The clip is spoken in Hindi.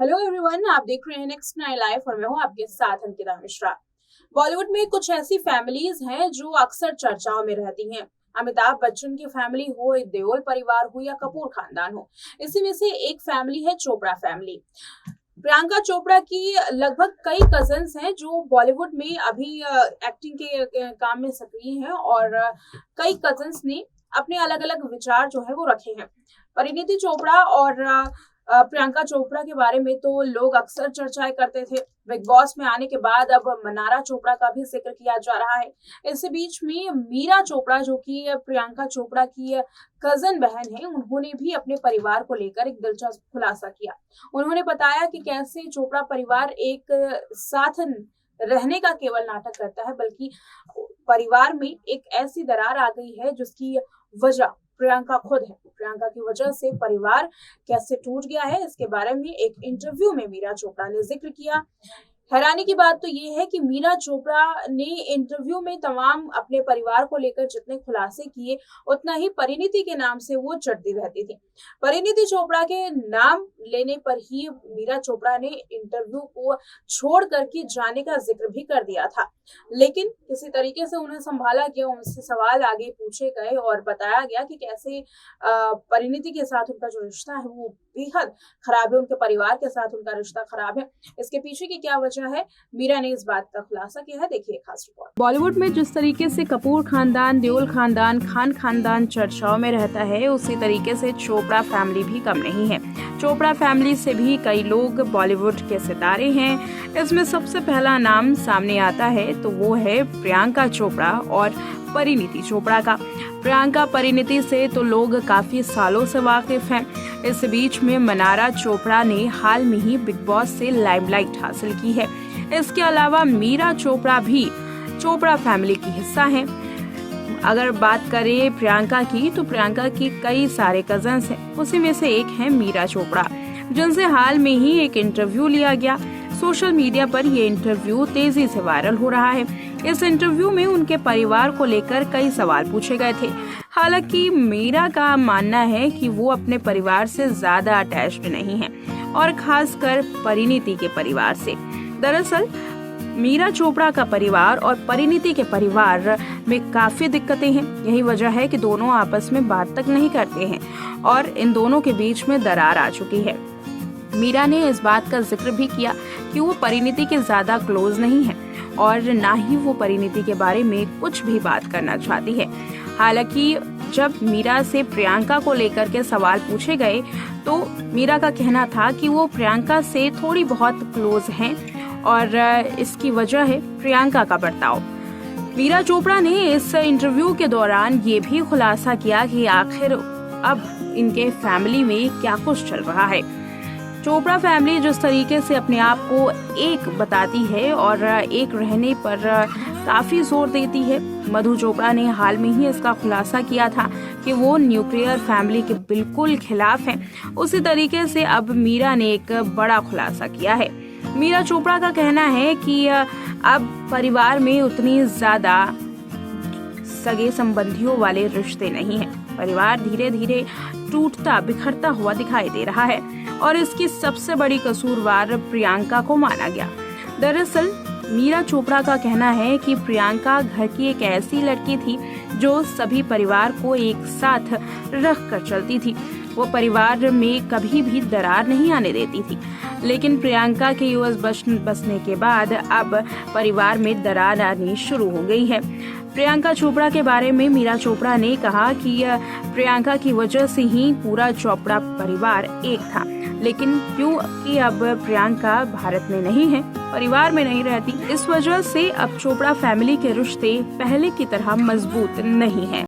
हेलो एवरीवन, आप देख रहे हैं नेक्स्ट 9 लाइव और मैं हूं आपके साथ अंकिता मिश्रा। बॉलीवुड में कुछ ऐसी फैमिलीज हैं जो अक्सर चर्चाओं में रहती हैं। अमिताभ बच्चन की फैमिली हो, देओल परिवार हो या कपूर खानदान हो, इसी में से एक फैमिली है चोपड़ा फैमिली। प्रियंका चोपड़ा की लगभग कई कजन्स हैं जो बॉलीवुड में अभी एक्टिंग के काम में सक्रिय हैं और कई कजन्स ने अपने अलग अलग विचार जो है वो रखे हैं। परिणीति चोपड़ा और प्रियंका चोपड़ा के बारे में तो लोग अक्सर चर्चाएं करते थे। बिग बॉस में आने के बाद अब मनारा चोपड़ा का भी जिक्र किया जा रहा है। इसी बीच में मीरा चोपड़ा, जो कि प्रियंका चोपड़ा की कजन बहन है, उन्होंने भी अपने परिवार को लेकर एक दिलचस्प खुलासा किया। उन्होंने बताया कि कैसे चोपड़ा परिवार एक साथ रहने का केवल नाटक करता है, बल्कि परिवार में एक ऐसी दरार आ गई है जिसकी वजह प्रियंका खुद है। प्रियंका की वजह से परिवार कैसे टूट गया है, इसके बारे में एक इंटरव्यू में मीरा चोपड़ा ने जिक्र किया। हैरानी की बात तो ये है कि मीरा चोपड़ा ने इंटरव्यू में तमाम अपने परिवार को लेकर जितने खुलासे किए, उतना ही परिणीति के नाम से वो चढ़ती रहती थी। परिणीति चोपड़ा के नाम लेने पर ही मीरा चोपड़ा ने इंटरव्यू को छोड़ करके जाने का जिक्र भी कर दिया था, लेकिन किसी तरीके से उन्हें संभाला गया। उनसे सवाल आगे पूछे गए और बताया गया कि कैसे परिणीति के साथ उनका जो रिश्ता है वो बेहद खराब है, उनके परिवार के साथ उनका रिश्ता खराब है। इसके पीछे की क्या वजह है, मीरा ने इस बात का खुलासा किया है। देखिए खास रिपोर्ट। बॉलीवुड में जिस तरीके से कपूर खानदान, देओल खानदान, खान खानदान चर्चाओं में रहता है, उसी तरीके से चोपड़ा फैमिली भी कम नहीं है। चोपड़ा फैमिली से भी कई लोग बॉलीवुड के सितारे हैं। इसमें सबसे पहला नाम सामने आता है तो वो है प्रियंका चोपड़ा और परिणीति चोपड़ा का। प्रियंका परिणीति से तो लोग काफी सालों से वाकिफ हैं। इस बीच में मनारा चोपड़ा ने हाल में ही बिग बॉस से लाइमलाइट हासिल की है। इसके अलावा मीरा चोपड़ा भी चोपड़ा फैमिली की हिस्सा हैं। अगर बात करें प्रियंका की, तो प्रियंका की कई सारे कजन्स हैं। उसी में से एक है मीरा चोपड़ा, जिनसे हाल में ही एक इंटरव्यू लिया गया। सोशल मीडिया पर ये इंटरव्यू तेजी से वायरल हो रहा है। इस इंटरव्यू में उनके परिवार को लेकर कई सवाल पूछे गए थे। हालांकि मीरा का मानना है कि वो अपने परिवार से ज्यादा अटैच्ड नहीं है, और खासकर परिणीति के परिवार से। दरअसल मीरा चोपड़ा का परिवार और परिणीति के परिवार में काफी दिक्कतें हैं। यही वजह है कि दोनों आपस में बात तक नहीं करते हैं और इन दोनों के बीच में दरार आ चुकी है। मीरा ने इस बात का जिक्र भी किया कि वो परिणीति के ज्यादा क्लोज नहीं है और ना ही वो परिणीति के बारे में कुछ भी बात करना चाहती है। हालांकि जब मीरा से प्रियंका को लेकर के सवाल पूछे गए तो मीरा का कहना था कि वो प्रियंका से थोड़ी बहुत क्लोज हैं और इसकी वजह है प्रियंका का बर्ताव। मीरा चोपड़ा ने इस इंटरव्यू के दौरान ये भी खुलासा किया कि आखिर अब इनके फैमिली में क्या कुछ चल रहा है। चोपड़ा फैमिली जिस तरीके से अपने आप को एक बताती है और एक रहने पर काफी जोर देती है, मधु चोपड़ा ने हाल में ही इसका खुलासा किया था कि वो न्यूक्लियर फैमिली के बिल्कुल खिलाफ हैं। उसी तरीके से अब मीरा ने एक बड़ा खुलासा किया है। मीरा चोपड़ा का कहना है कि अब परिवार में उतनी ज्यादा सगे संबंधियों वाले रिश्ते नहीं हैं। परिवार धीरे धीरे टूटता बिखरता हुआ दिखाई दे रहा है और इसकी सबसे बड़ी कसूरवार प्रियंका को माना गया। दरअसल मीरा चोपड़ा का कहना है कि प्रियंका घर की एक ऐसी लड़की थी जो सभी परिवार को एक साथ रख कर चलती थी। वो परिवार में कभी भी दरार नहीं आने देती थी, लेकिन प्रियंका के यूएस बसने के बाद अब परिवार में दरार आनी शुरू हो गई है। प्रियंका चोपड़ा के बारे में मीरा चोपड़ा ने कहा कि प्रियंका की वजह से ही पूरा चोपड़ा परिवार एक था, लेकिन क्योंकि अब प्रियंका भारत में नहीं है, परिवार में नहीं रहती, इस वजह से अब चोपड़ा फैमिली के रिश्ते पहले की तरह मजबूत नहीं है।